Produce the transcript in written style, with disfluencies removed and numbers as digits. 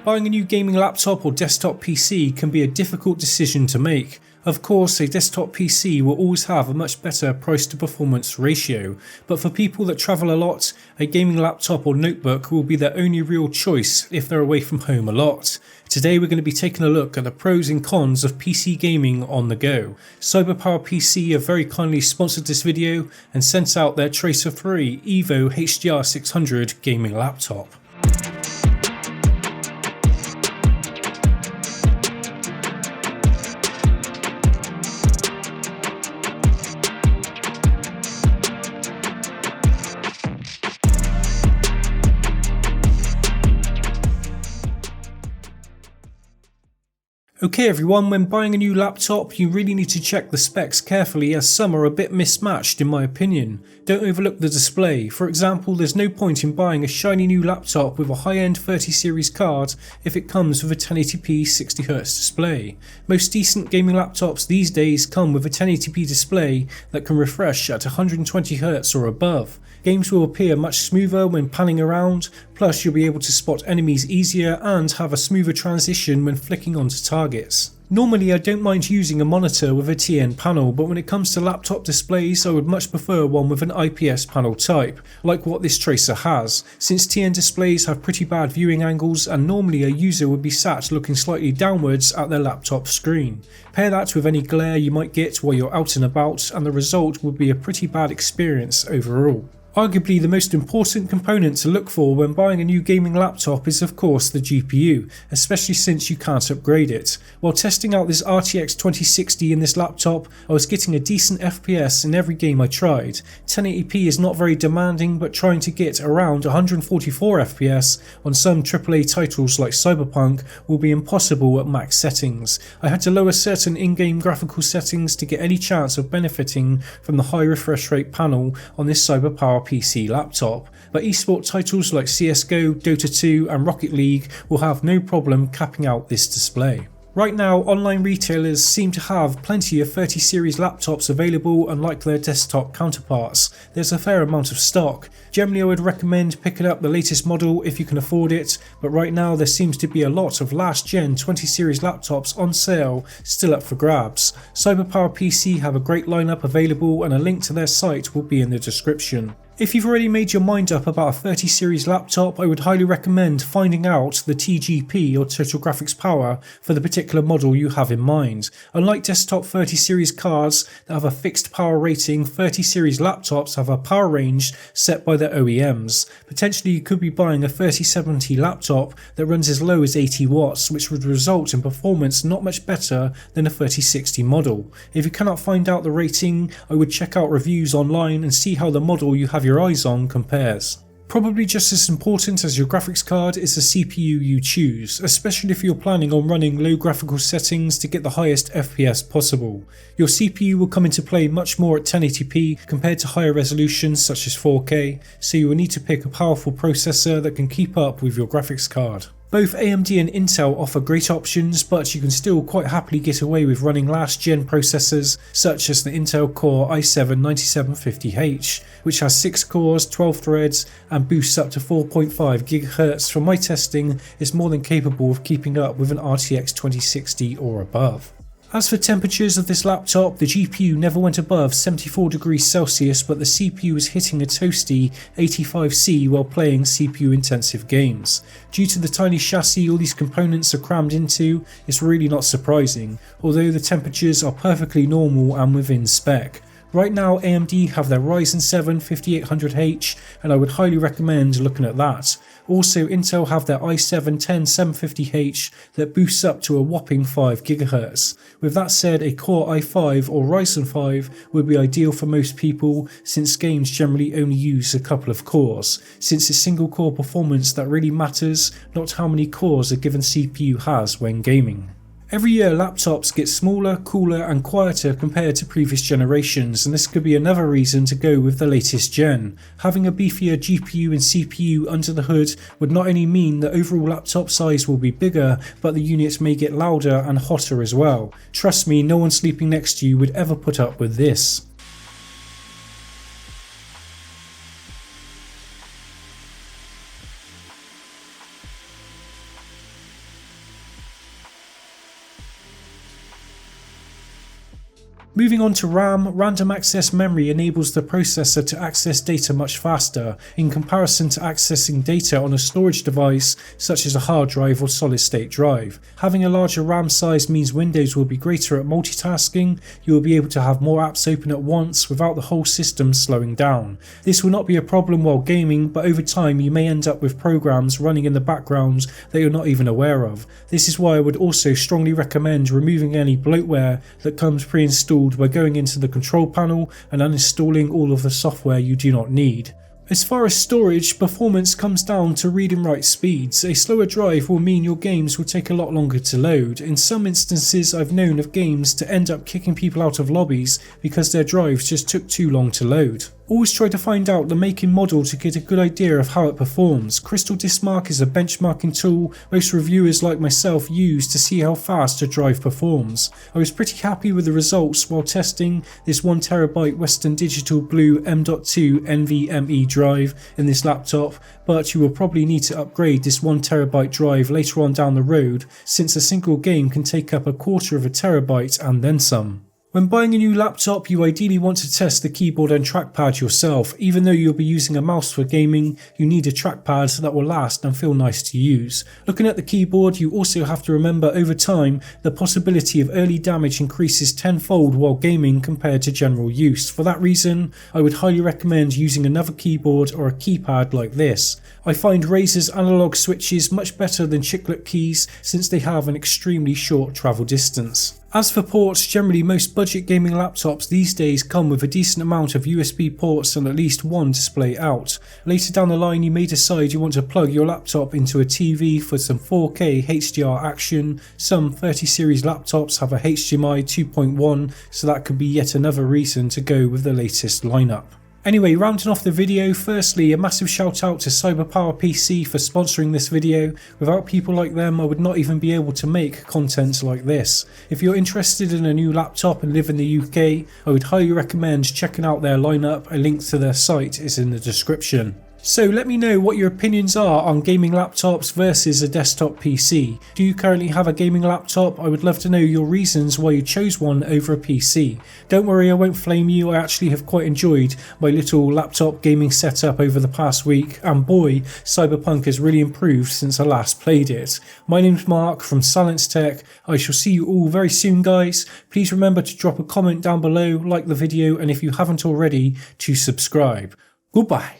Buying a new gaming laptop or desktop PC can be a difficult decision to make. Of course, a desktop PC will always have a much better price to performance ratio, but for people that travel a lot, a gaming laptop or notebook will be their only real choice if they're away from home a lot. Today we're going to be taking a look at the pros and cons of PC gaming on the go. CyberPower PC have very kindly sponsored this video and sent out their TRACER 3 EVO HDR 600 gaming laptop. Okay everyone, when buying a new laptop you really need to check the specs carefully, as some are a bit mismatched in my opinion. Don't overlook the display. For example, there's no point in buying a shiny new laptop with a high-end 30 series card if it comes with a 1080p 60Hz display. Most decent gaming laptops these days come with a 1080p display that can refresh at 120Hz or above. Games will appear much smoother when panning around, plus you'll be able to spot enemies easier and have a smoother transition when flicking onto targets. Normally I don't mind using a monitor with a TN panel, but when it comes to laptop displays I would much prefer one with an IPS panel type, like what this TRACER has, since TN displays have pretty bad viewing angles and normally a user would be sat looking slightly downwards at their laptop screen. Pair that with any glare you might get while you're out and about and the result would be a pretty bad experience overall. Arguably the most important component to look for when buying a new gaming laptop is of course the GPU, especially since you can't upgrade it. While testing out this RTX 2060 in this laptop, I was getting a decent FPS in every game I tried. 1080p is not very demanding, but trying to get around 144 FPS on some AAA titles like Cyberpunk will be impossible at max settings. I had to lower certain in-game graphical settings to get any chance of benefiting from the high refresh rate panel on this CyberPower PC laptop, but esports titles like CSGO, Dota 2 and Rocket League will have no problem capping out this display. Right now, online retailers seem to have plenty of 30 series laptops available, unlike their desktop counterparts. There's a fair amount of stock. Generally I would recommend picking up the latest model if you can afford it, but right now there seems to be a lot of last gen 20 series laptops on sale still up for grabs. CyberPower PC have a great lineup available and a link to their site will be in the description. If you've already made your mind up about a 30 series laptop, I would highly recommend finding out the TGP or total graphics power for the particular model you have in mind. Unlike desktop 30 series cards that have a fixed power rating, 30 series laptops have a power range set by their OEMs. Potentially you could be buying a 3070 laptop that runs as low as 80 watts, which would result in performance not much better than a 3060 model. If you cannot find out the rating, I would check out reviews online and see how the model you have your eyes on compares. Probably just as important as your graphics card is the CPU you choose, especially if you're planning on running low graphical settings to get the highest FPS possible. Your CPU will come into play much more at 1080p compared to higher resolutions such as 4K, so you will need to pick a powerful processor that can keep up with your graphics card. Both AMD and Intel offer great options, but you can still quite happily get away with running last gen processors such as the Intel Core i7-9750H, which has 6 cores, 12 threads and boosts up to 4.5 GHz. From my testing, is more than capable of keeping up with an RTX 2060 or above. As for temperatures of this laptop, the GPU never went above 74 degrees Celsius, but the CPU was hitting a toasty 85C while playing CPU intensive games. Due to the tiny chassis all these components are crammed into, it's really not surprising, although the temperatures are perfectly normal and within spec. Right now AMD have their Ryzen 7 5800H and I would highly recommend looking at that. Also Intel have their i7-10750H that boosts up to a whopping 5 GHz. With that said, a Core i5 or Ryzen 5 would be ideal for most people since games generally only use a couple of cores, since it's single core performance that really matters, not how many cores a given CPU has when gaming. Every year laptops get smaller, cooler and quieter compared to previous generations, and this could be another reason to go with the latest gen. Having a beefier GPU and CPU under the hood would not only mean the overall laptop size will be bigger, but the units may get louder and hotter as well. Trust me, no one sleeping next to you would ever put up with this. Moving on to RAM, random access memory enables the processor to access data much faster in comparison to accessing data on a storage device such as a hard drive or solid state drive. Having a larger RAM size means Windows will be greater at multitasking. You will be able to have more apps open at once without the whole system slowing down. This will not be a problem while gaming, but over time you may end up with programs running in the background that you're not even aware of. This is why I would also strongly recommend removing any bloatware that comes pre-installed by going into the control panel and uninstalling all of the software you do not need. As far as storage, performance comes down to read and write speeds. A slower drive will mean your games will take a lot longer to load. In some instances, I've known of games to end up kicking people out of lobbies because their drives just took too long to load. Always try to find out the make and model to get a good idea of how it performs. Crystal Disk Mark is a benchmarking tool most reviewers like myself use to see how fast a drive performs. I was pretty happy with the results while testing this 1TB Western Digital Blue M.2 NVMe drive in this laptop, but you will probably need to upgrade this 1TB drive later on down the road, since a single game can take up 1/4 TB and then some. When buying a new laptop, you ideally want to test the keyboard and trackpad yourself. Even though you'll be using a mouse for gaming, you need a trackpad that will last and feel nice to use. Looking at the keyboard, you also have to remember over time the possibility of early damage increases tenfold while gaming compared to general use. For that reason, I would highly recommend using another keyboard or a keypad like this. I find Razer's analog switches much better than chiclet keys since they have an extremely short travel distance. As for ports, generally most budget gaming laptops these days come with a decent amount of USB ports and at least one display out. Later down the line you may decide you want to plug your laptop into a TV for some 4K HDR action. Some 30 series laptops have a HDMI 2.1, so that could be yet another reason to go with the latest lineup. Anyway, rounding off the video, firstly a massive shout out to Cyberpower PC for sponsoring this video. Without people like them I would not even be able to make content like this. If you're interested in a new laptop and live in the UK, I would highly recommend checking out their lineup. A link to their site is in the description. So let me know what your opinions are on gaming laptops versus a desktop PC. Do you currently have a gaming laptop? I would love to know your reasons why you chose one over a PC. Don't worry, I won't flame you. I actually have quite enjoyed my little laptop gaming setup over the past week, and boy, Cyberpunk has really improved since I last played it. My name's Mark from Silence Tech. I shall see you all very soon, guys. Please remember to drop a comment down below, like the video, and if you haven't already, to subscribe. Goodbye.